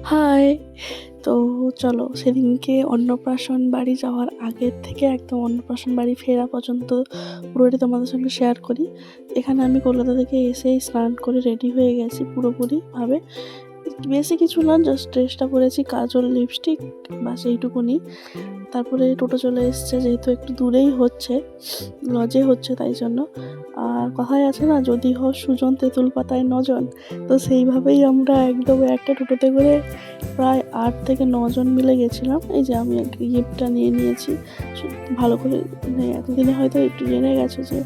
High! তো চলো সেদিনকে অন্নপ্রাশন বাড়ি যাওয়ার আগের থেকে একদম অন্নপ্রাশন বাড়ি ফেরা পর্যন্ত পুরোটাই তোমাদের সঙ্গে শেয়ার করি। এখানে আমি কলকাতা থেকে এসেই স্নান করে রেডি হয়ে গেছি পুরোপুরিভাবে। বেশি কিছু না, জাস্ট ড্রেসটা পরেছি, কাজল, লিপস্টিক, বাস এইটুকুনি। তারপরে টোটো চলে এসছে, যেহেতু একটু দূরেই হচ্ছে, লজে হচ্ছে, তাই জন্য। আর কথায় আছে না, যদি হয় সুজন তেঁতুল পাতায় নজন, তো সেইভাবেই আমরা একদম একটা টোটোতে করে প্রায় 8 থেকে 9 জন মিলে গেছিলাম। এই যে আমি গিফটটা নিয়ে নিয়েছি। ভালো করে মানে এতদিনে হয়তো একটু জেনে গেছো যে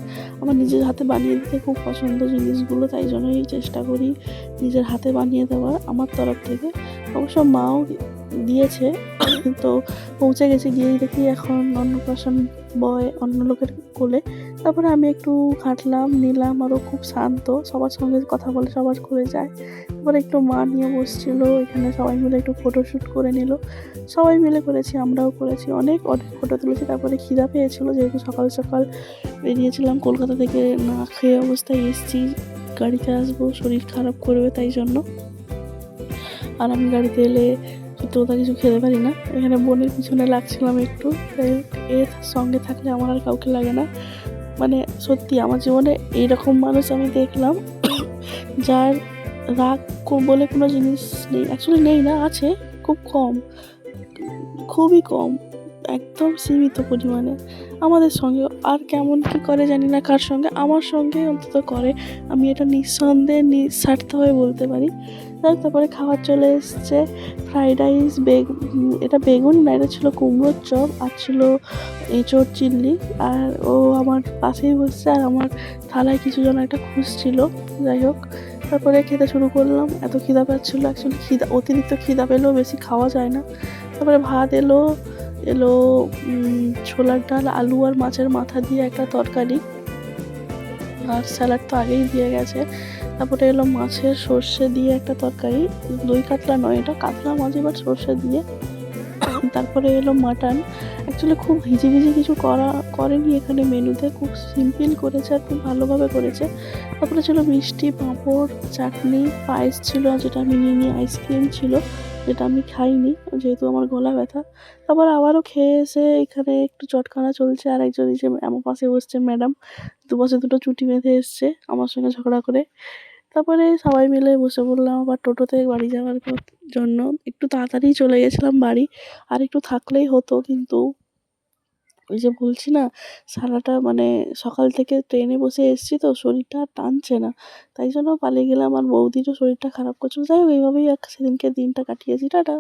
আমার নিজের হাতে বানিয়ে দিতে খুব পছন্দ জিনিসগুলো, তাই জন্যই চেষ্টা করি নিজের হাতে বানিয়ে দেওয়ার আমার তরফ থেকে। অবশ্য মাও দিয়েছে। তো পৌঁছে গেছি, গিয়েই দেখি এখন অন্নপ্রাশন বয় অন্য লোকের কোলে। তারপরে আমি একটু হাঁটলাম, নিলাম, আরও খুব শান্ত, সবার সঙ্গে কথা বলে সবার কোলে যায়। তারপরে একটু মা নিয়ে বসছিলো, এখানে সবাই মিলে একটু ফটোশ্যুট করে নিল। সবাই মিলে করেছি, আমরাও করেছি, অনেক অনেক ফটো তুলেছি। তারপরে খিদা পেয়েছিলো, যেহেতু সকাল সকাল বেরিয়েছিলাম কলকাতা থেকে, না খেয়ে অবস্থায় এসেছি, গাড়িতে আসবো শরীর খারাপ করবে তাই জন্য। আর আমি গাড়িতে এলে সত্যি কথা কিছু খেতে পারি না। এখানে বোনের পিছনে লাগছিলাম একটু, এর সঙ্গে থাকলে আমার আর কাউকে লাগে না। মানে সত্যি আমার জীবনে এইরকম মানুষ আমি দেখলাম যার রাগ বলে কোনো জিনিস নেই, অ্যাকচুয়ালি নেই না, আছে, খুব কম, খুবই কম, একদম সীমিত পরিমাণে। আমাদের সঙ্গেও আর কেমন কী করে জানি না, কার সঙ্গে, আমার সঙ্গে অন্তত করে, আমি এটা নিঃসন্দেহে নিঃস্বার্থভাবে বলতে পারি। তারপরে খাবার চলে এসছে, ফ্রাইড রাইস, এটা বেগুন না, এটা ছিল কুমড়োর চপ, আর ছিল এঁচোড় চিল্লি। আর ও আমার পাশেই বসছে, আর আমার থালায় কিছু জন একটা খুঁজছিল। যাই হোক, তারপরে খেতে শুরু করলাম। এত খিদা পাচ্ছিলো, অ্যাকচুয়ালি অতিরিক্ত খিদা পেলেও বেশি খাওয়া যায় না। তারপরে ভাত এলো, ছোলার ডাল, আলু আর মাছের মাথা দিয়ে একটা তরকারি, আর স্যালাড তো আগেই দিয়ে গেছে। তারপরে এলো মাছের সর্ষে দিয়ে একটা তরকারি, দই কাতলা নয়, এটা কাতলা মাছ, এবার সর্ষে দিয়ে। তারপরে এলো মাটন। অ্যাকচুয়ালি খুব হিজিবিজি কিছু করেনি এখানে মেনুতে, খুব সিম্পল করেছে আর খুব ভালোভাবে করেছে। তারপরে ছিল মিষ্টি, পাঁপড়, চাটনি, পায়েস ছিল, যেটা আমি নিইনি, আইসক্রিম ছিল, যেটা আমি খাইনি যেহেতু আমার গলা ব্যথা। তারপর আবারও খেয়ে এসে এখানে একটু চটকানা চলছে, আর একজন এই যে আমার পাশে বসছে ম্যাডাম, দুপাশে দুটো চুটি বেঁধে এসছে আমার সঙ্গে ঝগড়া করে। তারপরে সবাই মিলে বসে পড়লাম আবার টোটোতে বাড়ি যাওয়ার জন্য। একটু তাড়াতাড়ি চলে গেছিলাম বাড়ি, আর একটু থাকলেই হতো, কিন্তু ওই যে বলছি না, সারাটা মানে সকাল থেকে ট্রেনে বসে এসেছি তো শরীরটা আর টানছে না, তাই জন্য পালিয়ে গেলাম। আর বৌদিরও শরীরটা খারাপ করছিল। যাই হোক, এইভাবেই সেদিনকে দিনটা কাটিয়েছি। টাটা।